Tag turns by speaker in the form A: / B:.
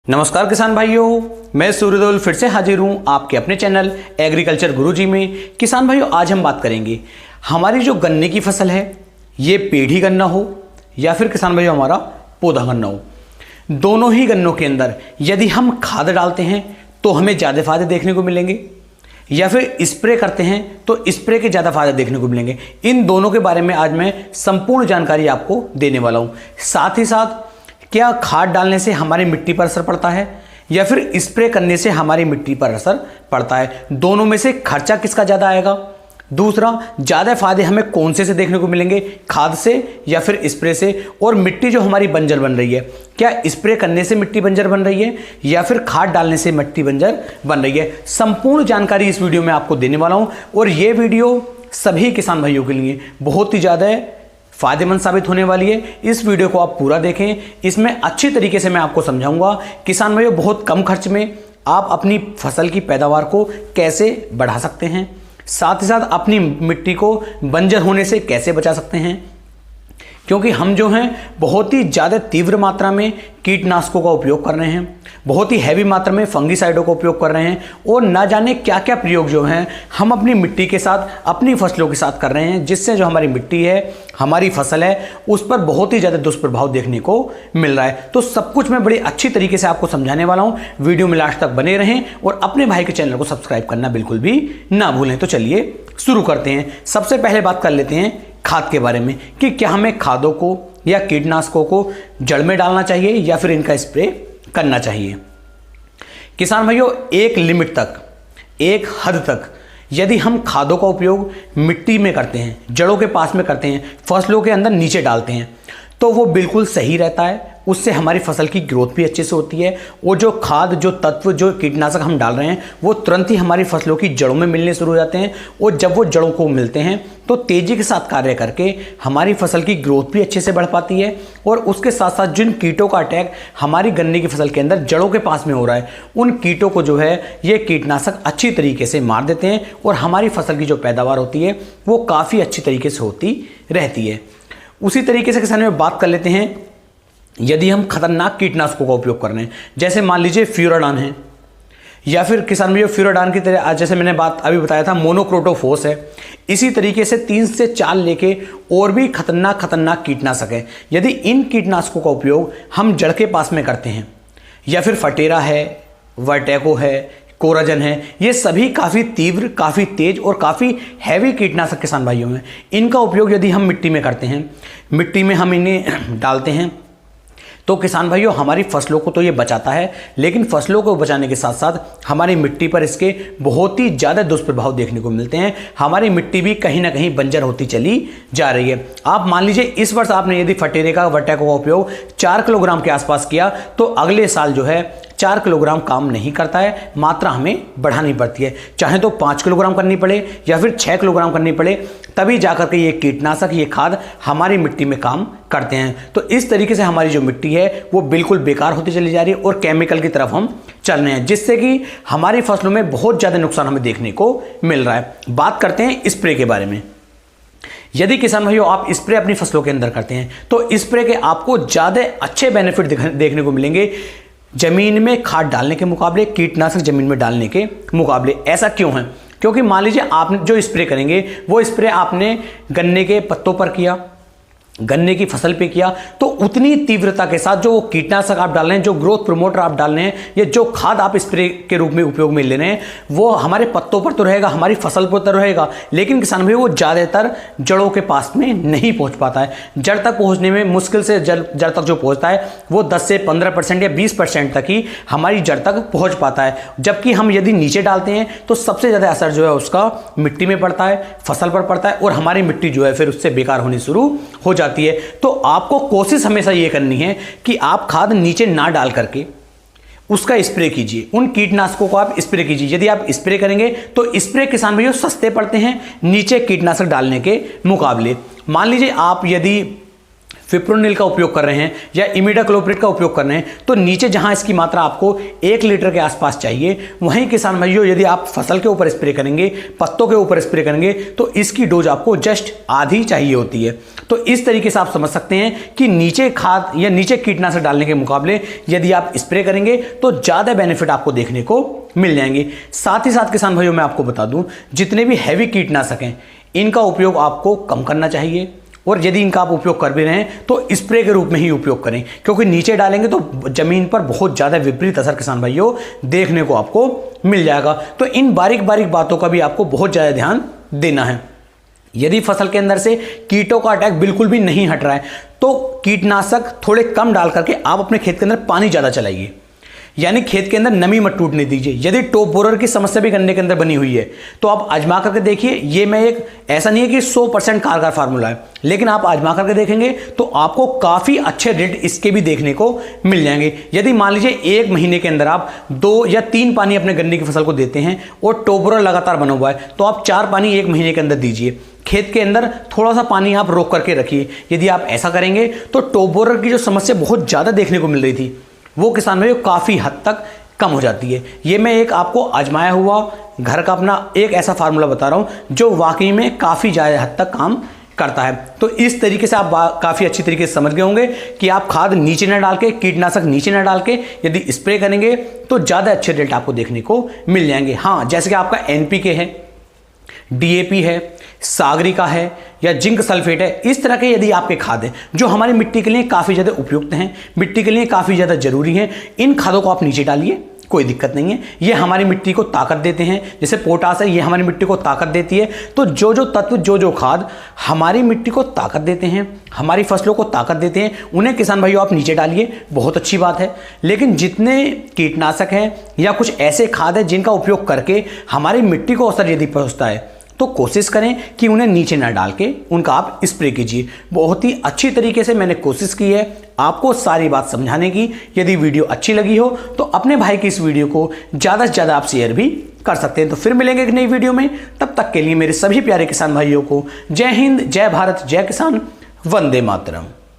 A: नमस्कार किसान भाइयों, मैं सूर्यदेव फिर से हाजिर हूं आपके अपने चैनल एग्रीकल्चर गुरुजी में। किसान भाइयों, आज हम बात करेंगे हमारी जो गन्ने की फसल है, ये पेढ़ी गन्ना हो या फिर किसान भाइयों हमारा पौधा गन्ना हो, दोनों ही गन्नों के अंदर यदि हम खाद डालते हैं तो हमें ज़्यादा फायदे देखने को मिलेंगे, या फिर स्प्रे करते हैं तो स्प्रे के ज़्यादा फायदे देखने को मिलेंगे। इन दोनों के बारे में आज मैं संपूर्ण जानकारी आपको देने वाला हूँ। साथ ही साथ क्या खाद डालने से हमारी मिट्टी पर असर पड़ता है या फिर स्प्रे करने से हमारी मिट्टी पर असर पड़ता है, दोनों में से खर्चा किसका ज़्यादा आएगा। दूसरा, ज़्यादा फायदे हमें कौन से देखने को मिलेंगे, खाद से या फिर स्प्रे से। और मिट्टी जो हमारी बंजर बन रही है, क्या स्प्रे करने से मिट्टी बंजर बन रही है या फिर खाद डालने से मिट्टी बंजर बन रही है। संपूर्ण जानकारी इस वीडियो में आपको देने वाला हूँ और ये वीडियो सभी किसान भाइयों के लिए बहुत ही ज़्यादा फायदेमंद साबित होने वाली है। इस वीडियो को आप पूरा देखें, इसमें अच्छी तरीके से मैं आपको समझाऊंगा किसान भाइयों बहुत कम खर्च में आप अपनी फसल की पैदावार को कैसे बढ़ा सकते हैं, साथ ही साथ अपनी मिट्टी को बंजर होने से कैसे बचा सकते हैं। क्योंकि हम जो हैं बहुत ही ज़्यादा तीव्र मात्रा में कीटनाशकों का उपयोग कर रहे हैं, बहुत ही हैवी मात्रा में फंगीसाइडों का उपयोग कर रहे हैं और ना जाने क्या क्या प्रयोग जो हैं हम अपनी मिट्टी के साथ, अपनी फसलों के साथ कर रहे हैं, जिससे जो हमारी मिट्टी है, हमारी फसल है, उस पर बहुत ही ज़्यादा दुष्प्रभाव देखने को मिल रहा है। तो सब कुछ मैं बड़ी अच्छी तरीके से आपको समझाने वाला हूँ। वीडियो में लास्ट तक बने रहें और अपने भाई के चैनल को सब्सक्राइब करना बिल्कुल भी ना भूलें। तो चलिए शुरू करते हैं। सबसे पहले बात कर लेते हैं खाद के बारे में कि क्या हमें खादों को या कीटनाशकों को जड़ में डालना चाहिए या फिर इनका स्प्रे करना चाहिए। किसान भाइयों, एक लिमिट तक, एक हद तक यदि हम खादों का उपयोग मिट्टी में करते हैं, जड़ों के पास में करते हैं, फसलों के अंदर नीचे डालते हैं, तो वो बिल्कुल सही रहता है। उससे हमारी फसल की ग्रोथ भी अच्छे से होती है और जो खाद, जो तत्व, जो कीटनाशक हम डाल रहे हैं वो तुरंत ही हमारी फसलों की जड़ों में मिलने शुरू हो जाते हैं और जब वो जड़ों को मिलते हैं तो तेज़ी के साथ कार्य करके हमारी फसल की ग्रोथ भी अच्छे से बढ़ पाती है। और उसके साथ साथ जिन कीटों का अटैक हमारी गन्ने की फसल के अंदर जड़ों के पास में हो रहा है, उन कीटों को जो है ये कीटनाशक अच्छी तरीके से मार देते हैं और हमारी फसल की जो पैदावार होती है वो काफ़ी अच्छी तरीके से होती रहती है। उसी तरीके से किसान में बात कर लेते हैं, यदि हम खतरनाक कीटनाशकों का उपयोग कर रहे हैं, जैसे मान लीजिए फ्यूराडान है या फिर किसान भाइयों फ्यूराडान की तरह, जैसे मैंने बात अभी बताया था मोनोक्रोटोफोस है, इसी तरीके से 3 से 4 लेके और भी खतरनाक कीटनाशक है। यदि इन कीटनाशकों का उपयोग हम जड़ के पास में करते हैं या फिर फटेरा है, वर्टेको है, कोराजन है, ये सभी काफ़ी तीव्र, काफ़ी तेज और काफ़ी हैवी कीटनाशक किसान भाइयों हैं। इनका उपयोग यदि हम मिट्टी में करते हैं, मिट्टी में हम इन्हें डालते हैं, तो किसान भाइयों हमारी फसलों को तो ये बचाता है, लेकिन फसलों को बचाने के साथ साथ हमारी मिट्टी पर इसके बहुत ही ज़्यादा दुष्प्रभाव देखने को मिलते हैं। हमारी मिट्टी भी कहीं ना कहीं बंजर होती चली जा रही है। आप मान लीजिए इस वर्ष आपने यदि फटेरे का, वर्टेको का उपयोग 4 किलोग्राम के आसपास किया तो अगले साल जो है 4 किलोग्राम काम नहीं करता है, मात्रा हमें बढ़ानी पड़ती है। चाहे तो 5 किलोग्राम करनी पड़े या फिर 6 किलोग्राम करनी पड़े, तभी जाकर के ये कीटनाशक, ये खाद हमारी मिट्टी में काम करते हैं। तो इस तरीके से हमारी जो मिट्टी है वो बिल्कुल बेकार होती चली जा रही है और केमिकल की तरफ हम चल रहे हैं, जिससे कि हमारी फसलों में बहुत ज़्यादा नुकसान हमें देखने को मिल रहा है। बात करते हैं स्प्रे के बारे में। यदि किसान भाइयों आप स्प्रे अपनी फसलों के अंदर करते हैं तो स्प्रे के आपको ज़्यादा अच्छे बेनिफिट देखने को मिलेंगे जमीन में खाद डालने के मुकाबले, कीटनाशक जमीन में डालने के मुकाबले। ऐसा क्यों है? क्योंकि मान लीजिए आप जो स्प्रे करेंगे वो स्प्रे आपने गन्ने के पत्तों पर किया, गन्ने की फसल पे किया, तो उतनी तीव्रता के साथ जो कीटनाशक आप डाल रहे हैं, जो ग्रोथ प्रमोटर आप डाल रहे हैं या जो खाद आप स्प्रे के रूप में उपयोग में ले रहे हैं, वो हमारे पत्तों पर तो रहेगा, हमारी फसल पर तो रहेगा, लेकिन किसान भाई वो ज़्यादातर जड़ों के पास में नहीं पहुंच पाता है। जड़ तक पहुंचने में मुश्किल से जड़ तक जो पहुंचता है वो 10 से 15% या 20% तक ही हमारी जड़ तक पहुँच पाता है। जबकि हम यदि नीचे डालते हैं तो सबसे ज़्यादा असर जो है उसका मिट्टी में पड़ता है, फसल पर पड़ता है और हमारी मिट्टी जो है फिर उससे बेकार होनी शुरू हो जाती है। तो आपको कोशिश हमेशा यह करनी है कि आप खाद नीचे ना डाल करके उसका स्प्रे कीजिए, उन कीटनाशकों को आप स्प्रे कीजिए। यदि आप स्प्रे करेंगे तो स्प्रे किसान भाइयों सस्ते पड़ते हैं नीचे कीटनाशक डालने के मुकाबले। मान लीजिए आप यदि फिप्रोनिल का उपयोग कर रहे हैं या इमिडाक्लोप्रिड का उपयोग कर रहे हैं, तो नीचे जहां इसकी मात्रा आपको 1 लीटर के आसपास चाहिए, वहीं किसान भाइयों यदि आप फसल के ऊपर स्प्रे करेंगे, पत्तों के ऊपर स्प्रे करेंगे, तो इसकी डोज आपको जस्ट आधी चाहिए होती है। तो इस तरीके से आप समझ सकते हैं कि नीचे खाद या नीचे कीटनाशक डालने के मुकाबले यदि आप स्प्रे करेंगे तो ज्यादा बेनिफिट आपको देखने को मिल जाएंगे। साथ ही साथ किसान भाइयों मैं आपको बता दूं, जितने भी हैवी कीटनाशक हैं इनका उपयोग आपको कम करना चाहिए, और यदि इनका आप उपयोग कर भी रहे हैं तो स्प्रे के रूप में ही उपयोग करें, क्योंकि नीचे डालेंगे तो जमीन पर बहुत ज़्यादा विपरीत असर किसान भाइयों देखने को आपको मिल जाएगा। तो इन बारीक बारीक बातों का भी आपको बहुत ज़्यादा ध्यान देना है। यदि फसल के अंदर से कीटों का अटैक बिल्कुल भी नहीं हट रहा है तो कीटनाशक थोड़े कम डाल करके आप अपने खेत के अंदर पानी ज़्यादा चलाइए, यानी खेत के अंदर नमी मत टूटने दीजिए। यदि टॉप बोरर की समस्या भी गन्ने के अंदर बनी हुई है तो आप आजमा करके देखिए। ये मैं एक ऐसा नहीं है कि 100% कारगर फार्मूला है, लेकिन आप आजमा करके देखेंगे तो आपको काफ़ी अच्छे रेट इसके भी देखने को मिल जाएंगे। यदि मान लीजिए 1 महीने के अंदर आप 2 या 3 पानी अपने गन्ने की फसल को देते हैं और टॉप बोरर लगातार बना हुआ है, तो आप 4 पानी 1 महीने के अंदर दीजिए। खेत के अंदर थोड़ा सा पानी आप रोक करके रखिए। यदि आप ऐसा करेंगे तो टॉप बोरर की जो समस्या बहुत ज़्यादा देखने को मिल रही थी वो किसान भाइयों काफ़ी हद तक कम हो जाती है। ये मैं एक आपको आजमाया हुआ घर का अपना एक ऐसा फार्मूला बता रहा हूँ जो वाकई में काफ़ी ज़्यादा हद तक काम करता है। तो इस तरीके से आप काफ़ी अच्छी तरीके से समझ गए होंगे कि आप खाद नीचे न डाल के, कीटनाशक नीचे न डाल के यदि स्प्रे करेंगे तो ज़्यादा अच्छे रिजल्ट आपको देखने को मिल जाएंगे। हाँ, जैसे कि आपका NPK है, DAP है, सागरिका है या जिंक सल्फेट है, इस तरह के यदि आपके खाद हैं जो हमारी मिट्टी के लिए काफ़ी ज़्यादा उपयुक्त हैं, मिट्टी के लिए काफ़ी ज़्यादा जरूरी हैं, इन खादों को आप नीचे डालिए, कोई दिक्कत नहीं है। ये हमारी मिट्टी को ताकत देते हैं, जैसे पोटास है ये हमारी मिट्टी को ताकत देती है। तो जो जो तत्व, जो जो खाद हमारी मिट्टी को ताकत देते हैं, हमारी फसलों को ताकत देते हैं, उन्हें किसान भाइयों आप नीचे डालिए, बहुत अच्छी बात है। लेकिन जितने कीटनाशक हैं या कुछ ऐसे खाद हैं जिनका उपयोग करके हमारी मिट्टी को असर यदि पहुँचता है तो कोशिश करें कि उन्हें नीचे ना डाल के उनका आप स्प्रे कीजिए। बहुत ही अच्छी तरीके से मैंने कोशिश की है आपको सारी बात समझाने की। यदि वीडियो अच्छी लगी हो तो अपने भाई की इस वीडियो को ज़्यादा से ज़्यादा आप शेयर भी कर सकते हैं। तो फिर मिलेंगे एक नई वीडियो में, तब तक के लिए मेरे सभी प्यारे किसान भाइयों को जय हिंद, जय भारत, जय किसान, वंदे मातरम।